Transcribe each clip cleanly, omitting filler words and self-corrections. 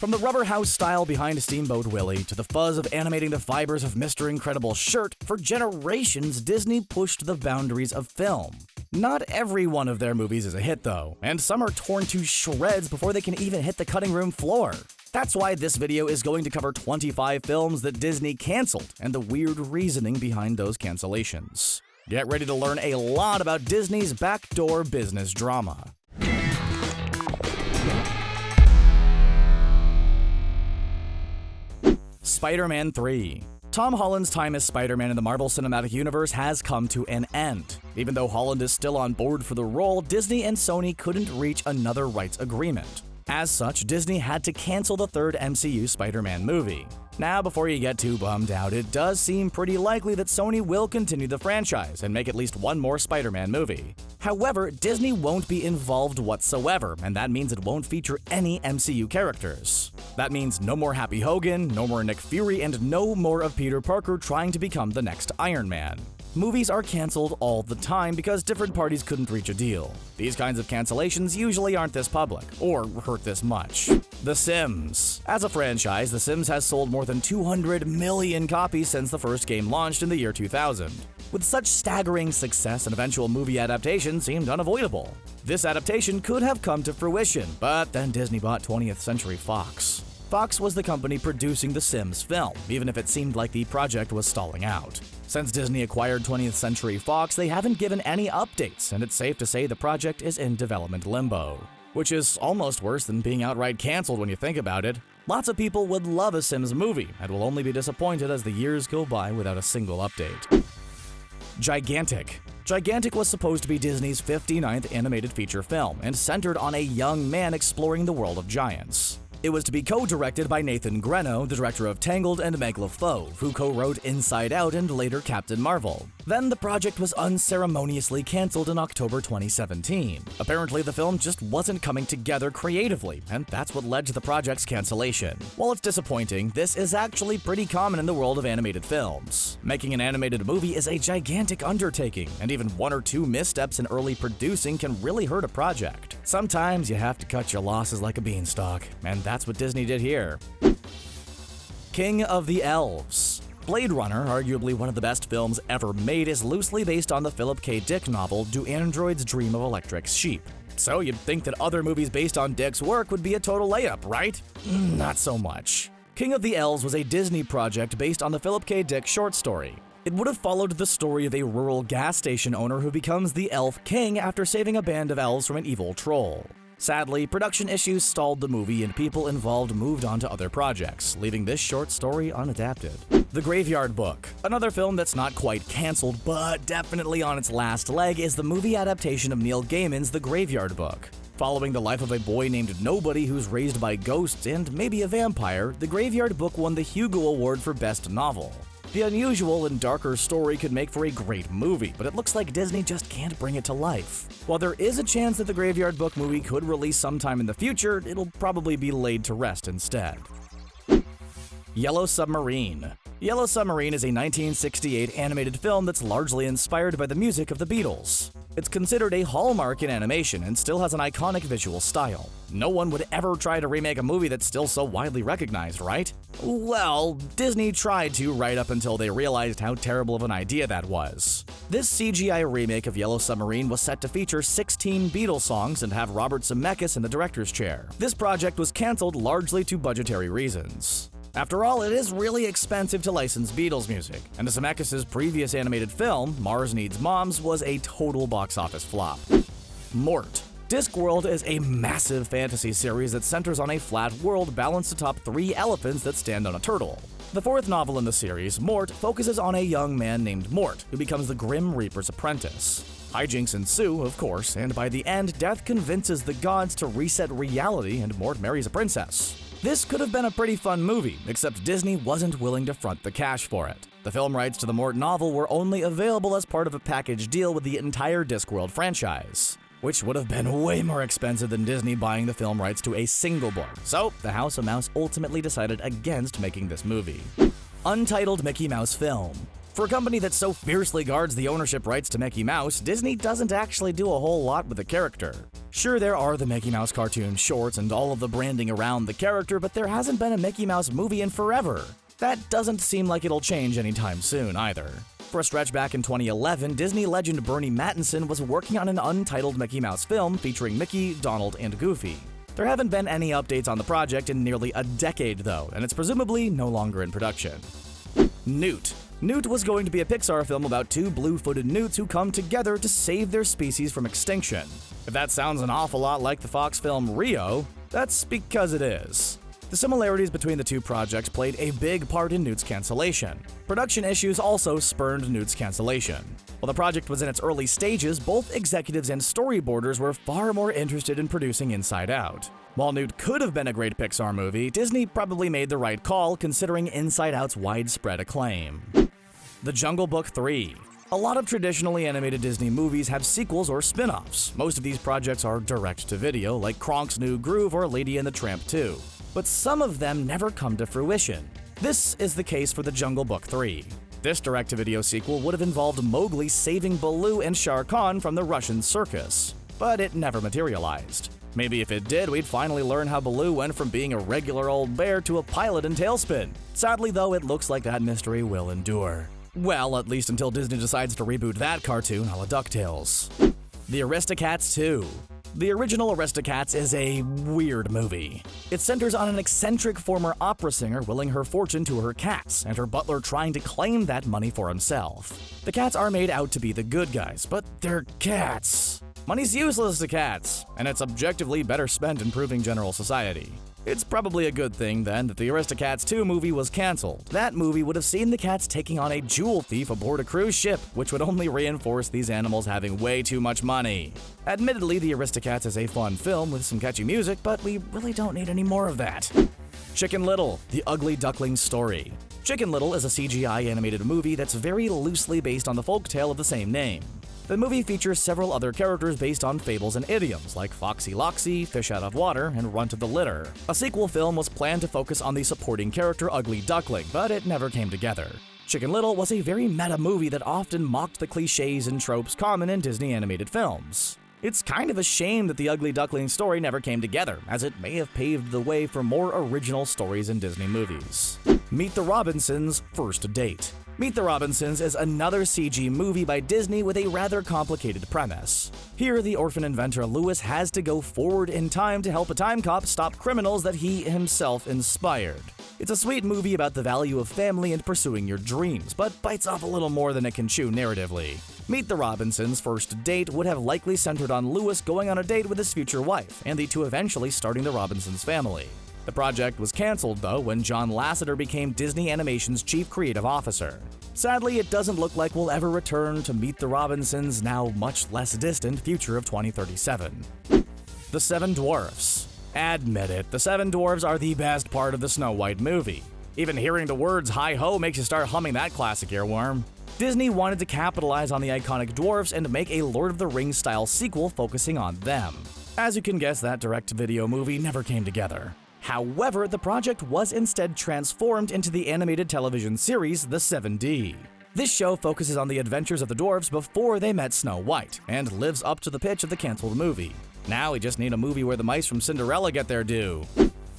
From the rubber house style behind Steamboat Willie to the fuzz of animating the fibers of Mr. Incredible's shirt, for generations Disney pushed the boundaries of film. Not every one of their movies is a hit though, and some are torn to shreds before they can even hit the cutting room floor. That's why this video is going to cover 25 films that Disney canceled and the weird reasoning behind those cancellations. Get ready to learn a lot about Disney's backdoor business drama. Spider-Man 3. Tom Holland's time as Spider-Man in the Marvel Cinematic Universe has come to an end. Even though Holland is still on board for the role, Disney and Sony couldn't reach another rights agreement. As such, Disney had to cancel the third MCU Spider-Man movie. Now, before you get too bummed out, it does seem pretty likely that Sony will continue the franchise and make at least one more Spider-Man movie. However, Disney won't be involved whatsoever, and that means it won't feature any MCU characters. That means no more Happy Hogan, no more Nick Fury, and no more of Peter Parker trying to become the next Iron Man. Movies are canceled all the time because different parties couldn't reach a deal. These kinds of cancellations usually aren't this public, or hurt this much. The Sims. As a franchise, The Sims has sold more than 200 million copies since the first game launched in the year 2000. With such staggering success, an eventual movie adaptation seemed unavoidable. This adaptation could have come to fruition, but then Disney bought 20th Century Fox. Fox was the company producing the Sims film, even if it seemed like the project was stalling out. Since Disney acquired 20th Century Fox, they haven't given any updates, and it's safe to say the project is in development limbo. Which is almost worse than being outright canceled when you think about it. Lots of people would love a Sims movie, and will only be disappointed as the years go by without a single update. Gigantic. Gigantic was supposed to be Disney's 59th animated feature film, and centered on a young man exploring the world of giants. It was to be co-directed by Nathan Greno, the director of Tangled, and Meg LaFauve, who co-wrote Inside Out and later Captain Marvel. Then the project was unceremoniously canceled in October 2017. Apparently the film just wasn't coming together creatively, and that's what led to the project's cancellation. While it's disappointing, this is actually pretty common in the world of animated films. Making an animated movie is a gigantic undertaking, and even one or two missteps in early producing can really hurt a project. Sometimes you have to cut your losses like a beanstalk, and that's what Disney did here. King of the Elves. Blade Runner, arguably one of the best films ever made, is loosely based on the Philip K. Dick novel Do Androids Dream of Electric Sheep. So you'd think that other movies based on Dick's work would be a total layup, right? Not so much. King of the Elves was a Disney project based on the Philip K. Dick short story. It would have followed the story of a rural gas station owner who becomes the Elf King after saving a band of elves from an evil troll. Sadly, production issues stalled the movie and people involved moved on to other projects, leaving this short story unadapted. The Graveyard Book. Another film that's not quite canceled, but definitely on its last leg, is the movie adaptation of Neil Gaiman's The Graveyard Book. Following the life of a boy named Nobody who's raised by ghosts and maybe a vampire, The Graveyard Book won the Hugo Award for Best Novel. The unusual and darker story could make for a great movie, but it looks like Disney just can't bring it to life. While there is a chance that the Graveyard Book movie could release sometime in the future, it'll probably be laid to rest instead. Yellow Submarine. Yellow Submarine is a 1968 animated film that's largely inspired by the music of the Beatles. It's considered a hallmark in animation and still has an iconic visual style. No one would ever try to remake a movie that's still so widely recognized, right? Well, Disney tried to right up until they realized how terrible of an idea that was. This CGI remake of Yellow Submarine was set to feature 16 Beatles songs and have Robert Zemeckis in the director's chair. This project was canceled largely to budgetary reasons. After all, it is really expensive to license Beatles music, and Zemeckis' previous animated film, Mars Needs Moms, was a total box office flop. Mort. Discworld is a massive fantasy series that centers on a flat world balanced atop 3 elephants that stand on a turtle. The 4th novel in the series, Mort, focuses on a young man named Mort, who becomes the Grim Reaper's apprentice. Hijinks ensue, of course, and by the end, death convinces the gods to reset reality and Mort marries a princess. This could have been a pretty fun movie, except Disney wasn't willing to front the cash for it. The film rights to the Mort novel were only available as part of a package deal with the entire Discworld franchise, which would have been way more expensive than Disney buying the film rights to a single book. So, the House of Mouse ultimately decided against making this movie. Untitled Mickey Mouse film. For a company that so fiercely guards the ownership rights to Mickey Mouse, Disney doesn't actually do a whole lot with the character. Sure, there are the Mickey Mouse cartoon shorts and all of the branding around the character, but there hasn't been a Mickey Mouse movie in forever. That doesn't seem like it'll change anytime soon, either. For a stretch back in 2011, Disney legend Bernie Mattinson was working on an untitled Mickey Mouse film featuring Mickey, Donald, and Goofy. There haven't been any updates on the project in nearly a decade, though, and it's presumably no longer in production. Newt. Newt was going to be a Pixar film about two blue-footed newts who come together to save their species from extinction. If that sounds an awful lot like the Fox film Rio, that's because it is. The similarities between the two projects played a big part in Newt's cancellation. Production issues also spurned Newt's cancellation. While the project was in its early stages, both executives and storyboarders were far more interested in producing Inside Out. While Newt could have been a great Pixar movie, Disney probably made the right call considering Inside Out's widespread acclaim. The Jungle Book 3. A lot of traditionally animated Disney movies have sequels or spin-offs. Most of these projects are direct-to-video, like Kronk's New Groove or Lady and the Tramp 2. But some of them never come to fruition. This is the case for The Jungle Book 3. This direct-to-video sequel would have involved Mowgli saving Baloo and Shere Khan from the Russian circus, but it never materialized. Maybe if it did, we'd finally learn how Baloo went from being a regular old bear to a pilot in Tailspin. Sadly, though, it looks like that mystery will endure. Well, at least until Disney decides to reboot that cartoon a la DuckTales. The Aristocats 2. The original Aristocats is a weird movie. It centers on an eccentric former opera singer willing her fortune to her cats, and her butler trying to claim that money for himself. The cats are made out to be the good guys, but they're cats. Money's useless to cats, and it's objectively better spent improving general society. It's probably a good thing, then, that the Aristocats 2 movie was cancelled. That movie would have seen the cats taking on a jewel thief aboard a cruise ship, which would only reinforce these animals having way too much money. Admittedly, the Aristocats is a fun film with some catchy music, but we really don't need any more of that. Chicken Little, The Ugly Duckling Story. Chicken Little is a CGI animated movie that's very loosely based on the folktale of the same name. The movie features several other characters based on fables and idioms, like Foxy Loxy, Fish Out of Water, and Runt of the Litter. A sequel film was planned to focus on the supporting character Ugly Duckling, but it never came together. Chicken Little was a very meta movie that often mocked the cliches and tropes common in Disney animated films. It's kind of a shame that the Ugly Duckling story never came together, as it may have paved the way for more original stories in Disney movies. Meet the Robinsons' First Date. Meet the Robinsons is another CG movie by Disney with a rather complicated premise. Here, the orphan inventor Lewis has to go forward in time to help a time cop stop criminals that he himself inspired. It's a sweet movie about the value of family and pursuing your dreams, but bites off a little more than it can chew narratively. Meet the Robinsons' First Date would have likely centered on Lewis going on a date with his future wife, and the two eventually starting the Robinsons family. The project was canceled, though, when John Lasseter became Disney Animation's chief creative officer. Sadly, it doesn't look like we'll ever return to Meet the Robinsons' now much less distant future of 2037. The Seven Dwarfs. Admit it, the Seven Dwarfs are the best part of the Snow White movie. Even hearing the words hi-ho makes you start humming that classic earworm. Disney wanted to capitalize on the iconic dwarfs and make a Lord of the Rings-style sequel focusing on them. As you can guess, that direct-to-video movie never came together. However, the project was instead transformed into the animated television series The 7D. This show focuses on the adventures of the dwarves before they met Snow White, and lives up to the pitch of the canceled movie. Now we just need a movie where the mice from Cinderella get their due.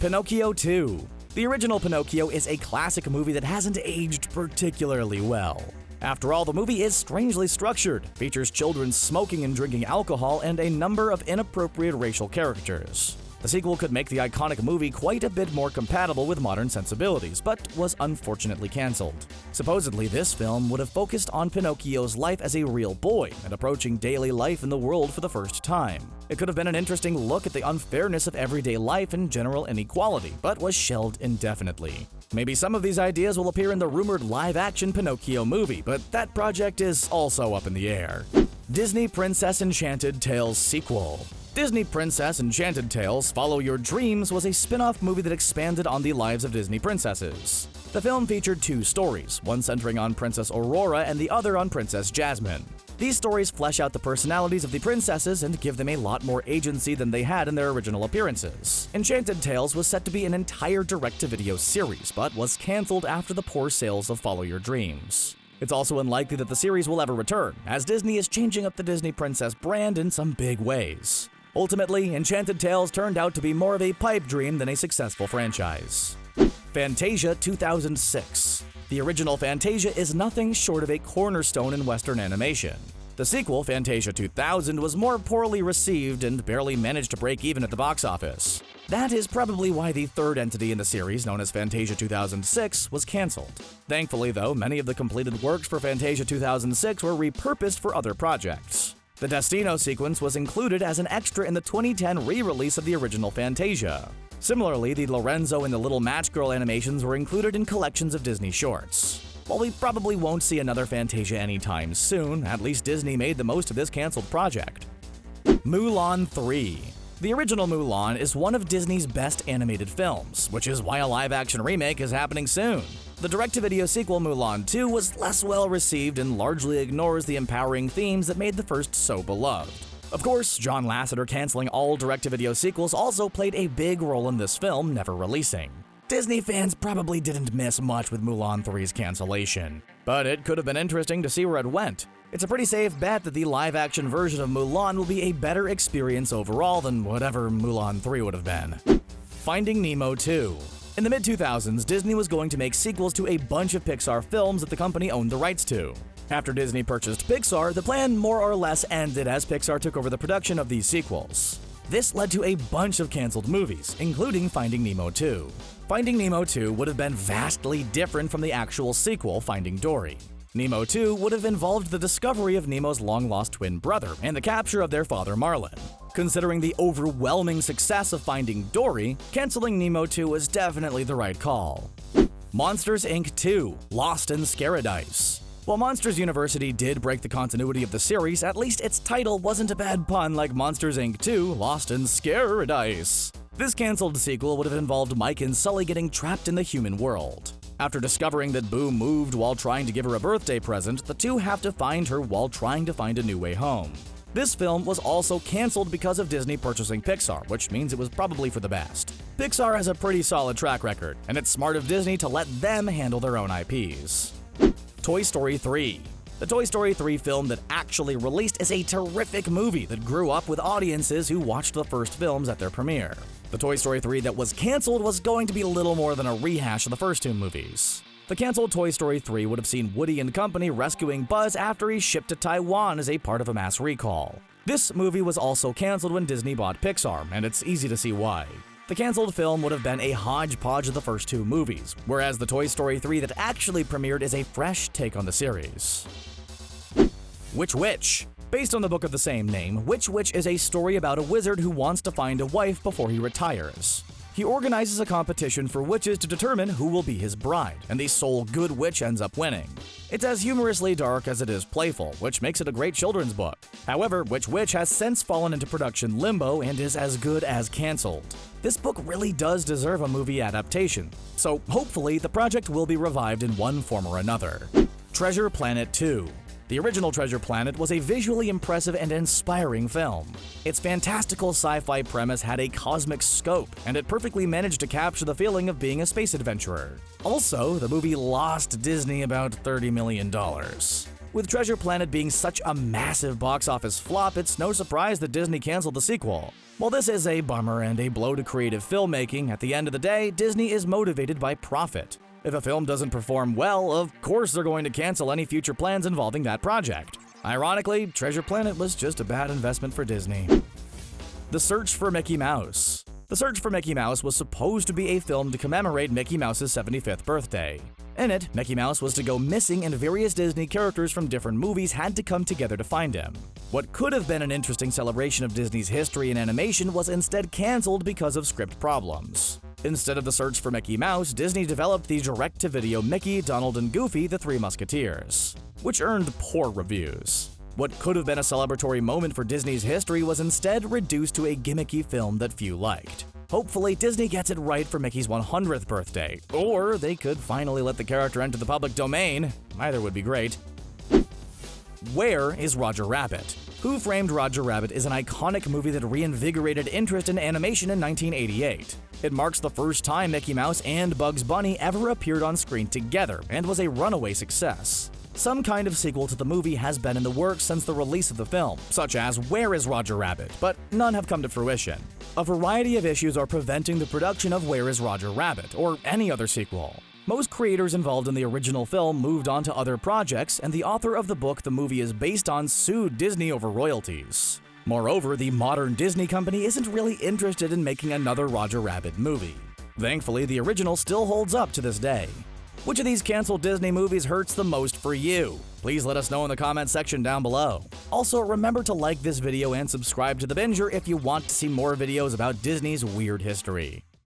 Pinocchio 2. The original Pinocchio is a classic movie that hasn't aged particularly well. After all, the movie is strangely structured, features children smoking and drinking alcohol, and a number of inappropriate racial characters. The sequel could make the iconic movie quite a bit more compatible with modern sensibilities, but was unfortunately canceled. Supposedly, this film would have focused on Pinocchio's life as a real boy and approaching daily life in the world for the first time. It could have been an interesting look at the unfairness of everyday life and general inequality, but was shelved indefinitely. Maybe some of these ideas will appear in the rumored live-action Pinocchio movie, but that project is also up in the air. Disney Princess Enchanted Tales sequel. Disney Princess Enchanted Tales Follow Your Dreams was a spin-off movie that expanded on the lives of Disney princesses. The film featured two stories, one centering on Princess Aurora and the other on Princess Jasmine. These stories flesh out the personalities of the princesses and give them a lot more agency than they had in their original appearances. Enchanted Tales was set to be an entire direct-to-video series, but was canceled after the poor sales of Follow Your Dreams. It's also unlikely that the series will ever return, as Disney is changing up the Disney Princess brand in some big ways. Ultimately, Enchanted Tales turned out to be more of a pipe dream than a successful franchise. Fantasia 2006. The original Fantasia is nothing short of a cornerstone in Western animation. The sequel, Fantasia 2000, was more poorly received and barely managed to break even at the box office. That is probably why the third entity in the series, known as Fantasia 2006, was cancelled. Thankfully, though, many of the completed works for Fantasia 2006 were repurposed for other projects. The Destino sequence was included as an extra in the 2010 re-release of the original Fantasia. Similarly, the Lorenzo and the Little Match Girl animations were included in collections of Disney shorts. While we probably won't see another Fantasia anytime soon, at least Disney made the most of this cancelled project. Mulan 3. The original Mulan is one of Disney's best animated films, which is why a live-action remake is happening soon. The direct-to-video sequel Mulan 2 was less well-received and largely ignores the empowering themes that made the first so beloved. Of course, John Lasseter canceling all direct-to-video sequels also played a big role in this film never releasing. Disney fans probably didn't miss much with Mulan 3's cancellation, but it could have been interesting to see where it went. It's a pretty safe bet that the live-action version of Mulan will be a better experience overall than whatever Mulan 3 would have been. Finding Nemo 2. In the mid-2000s, Disney was going to make sequels to a bunch of Pixar films that the company owned the rights to. After Disney purchased Pixar, the plan more or less ended as Pixar took over the production of these sequels. This led to a bunch of canceled movies, including Finding Nemo 2. Finding Nemo 2 would have been vastly different from the actual sequel, Finding Dory. Nemo 2 would have involved the discovery of Nemo's long-lost twin brother and the capture of their father Marlin. Considering the overwhelming success of Finding Dory, canceling Nemo 2 was definitely the right call. Monsters, Inc. 2. Lost in Scaradise. While Monsters University did break the continuity of the series, at least its title wasn't a bad pun like Monsters, Inc. 2. Lost in Scaradise. This cancelled sequel would have involved Mike and Sully getting trapped in the human world. After discovering that Boo moved while trying to give her a birthday present, the two have to find her while trying to find a new way home. This film was also cancelled because of Disney purchasing Pixar, which means it was probably for the best. Pixar has a pretty solid track record, and it's smart of Disney to let them handle their own IPs. Toy Story 3. The Toy Story 3 film that actually released is a terrific movie that grew up with audiences who watched the first films at their premiere. The Toy Story 3 that was cancelled was going to be little more than a rehash of the first two movies. The cancelled Toy Story 3 would have seen Woody and company rescuing Buzz after he shipped to Taiwan as a part of a mass recall. This movie was also cancelled when Disney bought Pixar, and it's easy to see why. The cancelled film would have been a hodgepodge of the first two movies, whereas the Toy Story 3 that actually premiered is a fresh take on the series. Witch Witch. Based on the book of the same name, Witch Witch is a story about a wizard who wants to find a wife before he retires. He organizes a competition for witches to determine who will be his bride, and the sole good witch ends up winning. It's as humorously dark as it is playful, which makes it a great children's book. However, Witch Witch has since fallen into production limbo and is as good as cancelled. This book really does deserve a movie adaptation, so hopefully the project will be revived in one form or another. Treasure Planet 2. The original Treasure Planet was a visually impressive and inspiring film. Its fantastical sci-fi premise had a cosmic scope, and it perfectly managed to capture the feeling of being a space adventurer. Also, the movie lost Disney about $30 million. With Treasure Planet being such a massive box office flop, it's no surprise that Disney canceled the sequel. While this is a bummer and a blow to creative filmmaking, at the end of the day, Disney is motivated by profit. If a film doesn't perform well, of course they're going to cancel any future plans involving that project. Ironically, Treasure Planet was just a bad investment for Disney. The Search for Mickey Mouse. The Search for Mickey Mouse was supposed to be a film to commemorate Mickey Mouse's 75th birthday. In it, Mickey Mouse was to go missing and various Disney characters from different movies had to come together to find him. What could have been an interesting celebration of Disney's history in animation was instead cancelled because of script problems. Instead of The Search for Mickey Mouse, Disney developed the direct-to-video Mickey, Donald, and Goofy, the Three Musketeers, which earned poor reviews. What could have been a celebratory moment for Disney's history was instead reduced to a gimmicky film that few liked. Hopefully, Disney gets it right for Mickey's 100th birthday, or they could finally let the character enter the public domain. Either would be great. Where is Roger Rabbit? Who Framed Roger Rabbit is an iconic movie that reinvigorated interest in animation in 1988. It marks the first time Mickey Mouse and Bugs Bunny ever appeared on screen together and was a runaway success. Some kind of sequel to the movie has been in the works since the release of the film, such as Where is Roger Rabbit?, but none have come to fruition. A variety of issues are preventing the production of Where is Roger Rabbit, or any other sequel. Most creators involved in the original film moved on to other projects, and the author of the book the movie is based on sued Disney over royalties. Moreover, the modern Disney company isn't really interested in making another Roger Rabbit movie. Thankfully, the original still holds up to this day. Which of these canceled Disney movies hurts the most for you? Please let us know in the comment section down below. Also, remember to like this video and subscribe to The Binger if you want to see more videos about Disney's weird history.